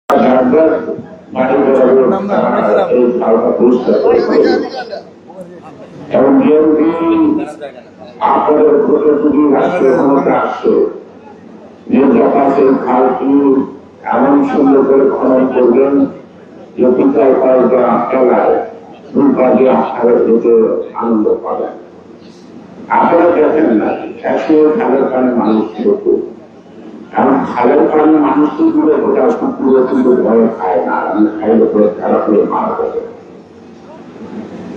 এবং আপনাদের প্রতিশ্রুতি রাষ্ট্র ক্ষমতা আসছে যে যথাসের খালটি এমন সুন্দর করে খনন করবেন যে পিতার কয়েকটা খেলায় দুর্ভাগ্যে আপনারা যেতে আনন্দ পাবেন। আপনারা দেখেন না একশো খালের পানে মানুষ ছোট, কারণ খালের পানে মানুষ তো দূরে গোটা কুকুরে কিন্তু ভয় খায় না, খাইলে করে খারাপ হয়ে মারা যাবে।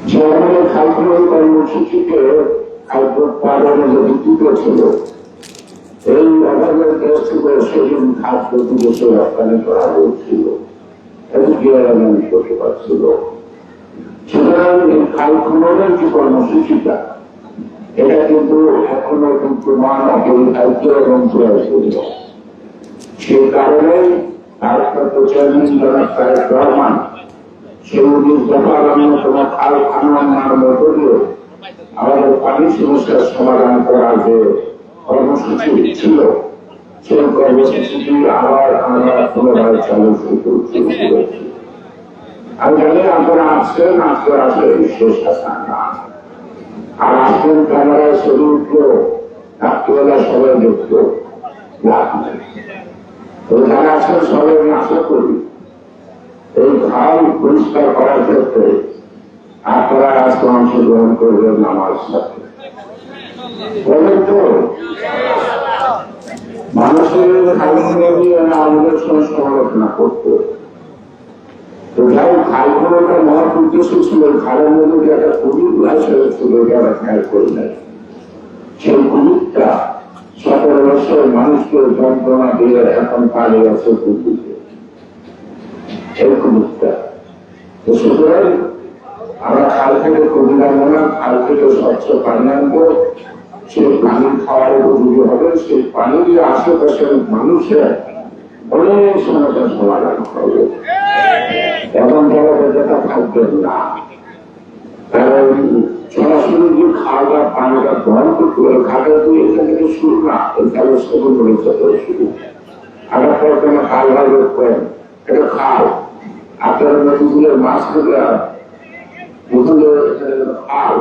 যে আমাদের খালগুলো কর্মসূচিকে খাদ্য উৎপাদনে যে ভিত্তিত ছিল, এই অভাবের দেশ থেকে সেদিন খাদ্য দিবসে রপ্তানি করা হয়েছিল, এটি গৃহরানি করতে পারছিল। সুতরাং এই খাল খননের যে কর্মসূচিটা, এটা কিন্তু এখনো বিদ্যমান অপরিহার্য এবং প্রয়োজনীয়। সেই কারণে ভারপ্রাপ্ত চেয়ারম্যান জনাব তারেক রহমান সেই 19 দফার অন্যতম খাল খননের মধ্য দিয়ে আমাদের পানি সমস্যার সমাধান করার যে কর্মসূচি ছিল, সেই কর্মসূচিটি আবার আমরা পুনরায় চালু করেছি। আমি জানি আপনারা আসছেন, আসলে শেষ আসা না, আর আসছেন ক্যামেরায় ছবি উঠলো, রাত্রিবেলা সবাই দেখত লাভ নেই। তো যারা আছেন সবাই আমি আশা করি এই খাল পরিষ্কার করার ক্ষেত্রে আপনারা আজকে অংশগ্রহণ করবেন আমার সাথে। বলেন তো মানুষের আমাদের সঙ্গে সমালোচনা করতো, তো যাই খাল খননটা মহৎ উদ্দেশ্য ছিল, খালের মধ্যে যে একটা কুমির ভাষা ছিল যারা খেয়াল করে নেয়, সেই কুমিরটা 17 বছর মানুষকে যন্ত্রণা দিয়ে এখন পালিয়ে আছে কুমিরকে, এই কুমিরটা। তো সুতরাং আমরা খাল থেকে কুমির আনবো না, খাল থেকে স্বচ্ছ পানি আনবো, সেই পানি খাওয়ার উপযোগী হবে, সেই পানি দিয়ে আশেপাশের মানুষের অনেক সমস্যার সমাধান হবে। এখন যারা যেটা থাকবেন না, কারণ সরাসরি যে খাওয়া পানিটা গ্রহণ করতে হবে, খাটা তো এখান থেকে শুরু না, এখানে সবুজ রয়েছে শুরু। আবার পরে খাল ভাগ করেন, এটা খাল আপনারা নদীগুলোর মাছ থেকে খাল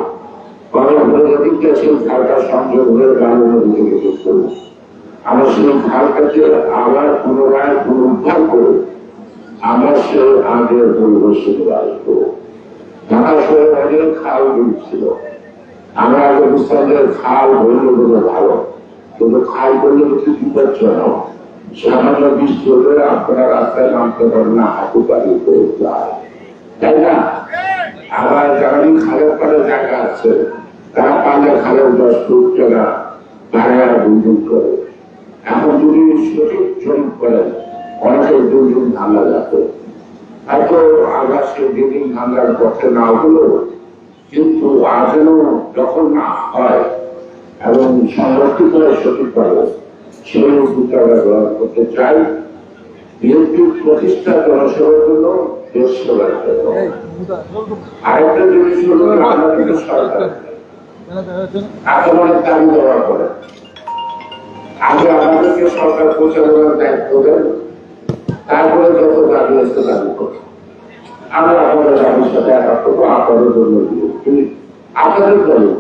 দিকটা সেই খালটা সংযোগ হয়ে গ্রাম নদী থেকে যোগ করবো। আমরা সেই খালটাকে আবার পুনরায় পুনরুদ্ধার করে আমরা সে আগের পরিবেশে আসবো। ঢাকা শহরে অনেক খাল ছিল, আমরা আগে বুঝতাম যে খাল বললে বলে ভালো, কিন্তু খাল বললে কি বিপজ্জনক। সামান্য বৃষ্টি হলে আপনারা রাস্তায় নামতে পারেন না, হাঁটু পাড়িয়ে করে যায়, তাই না? আবার যারা খালের পাড়ে জায়গা আছে তারা পালে খালের 10 ফুট জায়গা ভাড়া দুর্যোগ করে। এখন যদি সঠিক জরিপ করেন অনেকের দুর্যোগ ভাঙা যাবে, হয়তো আকাশে যেদিন ভাঙার পথে না হলো, কিন্তু আজও যখন না হয় এবং সংরক্ষিত সঠিকভাবে সেই উদ্যোগটা গ্রহণ করতে চাই। বিএনপির প্রতিষ্ঠা জনসেবার জন্য, দেশ সেবার জন্য। আরেকটা জিনিস হল আমাদের সরকার আক্রমণের দাবি দেওয়ার পরে আগে আমাদেরকে সরকার পরিচালনার দায়িত্ব দেন, তারপরে যত দাবি আসতে দাবি করছে আমরা আপনাদের দাবির সাথে একাত্ম করবো, আপনাদের জন্য আপনাদের দলে।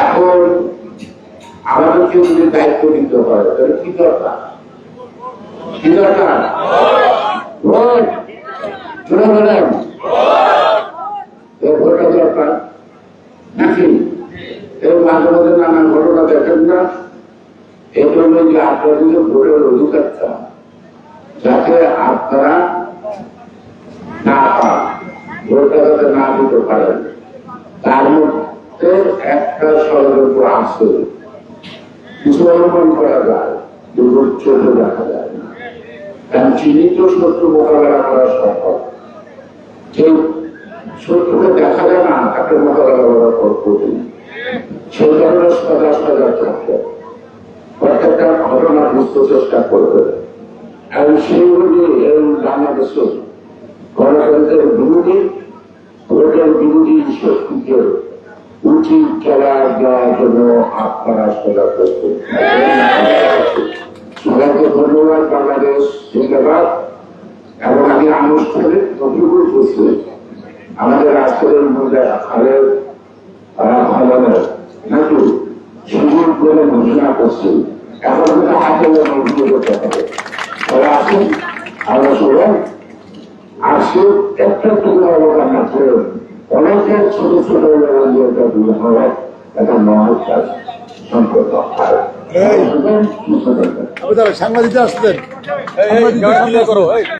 এখন আমাদেরকে যদি দায়িত্ব দিতে হয় তাহলে কি দরকার? কি দরকার? ভোট জোরে বলেন, ভোটটা দরকার নাকি? এর মাঝে মাঝে নানান ঘটনা দেখেন না, এই জন্য যে আপনাদের যে ভোটের অধিকারটা যাতে আপনারা না পান, ভোটটা যাতে না দিতে পারেন, তার মধ্যে একটা ষড়যন্ত্র আছে। কিছু অনুমান করা যায়, কিন্তু চোখে দেখা যায় না, কারণ চিহ্নিত শত্রু মোকাবেলা করা সম্ভব। সেই শত্রুকে দেখা যায় না, তাকে মোকাবেলা করা কঠিন। সেই ধরনের সজাগ সজাগ থাকবে, প্রত্যেকটা ঘটনা বুঝতে চেষ্টা করবে। এবং সেইগুলি এই বাংলাদেশে গণতন্ত্রের বিরোধী, ভোটের বিরোধী শক্তিকে উচিত চলা দেওয়ার জন্য আপনারা সজাগ করতে সবাইকে ধন্যবাদ। বাংলাদেশ জিন্দাবাদ। এবং আমি আনুষ্ঠানিক নথিভুক্ত করছি আমাদের আজকের মধ্যে খালের খননের নাকি সুযোগ করে ঘোষণা করছি। এখন কিন্তু হাতে নথি করতে হবে। তবে আসুন আমরা সবাই আসে একটা টুকরো অবদান আছে অনেকের ছোট ছোট ধন্যবাদ একটা মহৎ কাজ সম্পর্ক হয়। সাংবাদিকরা আসতেন।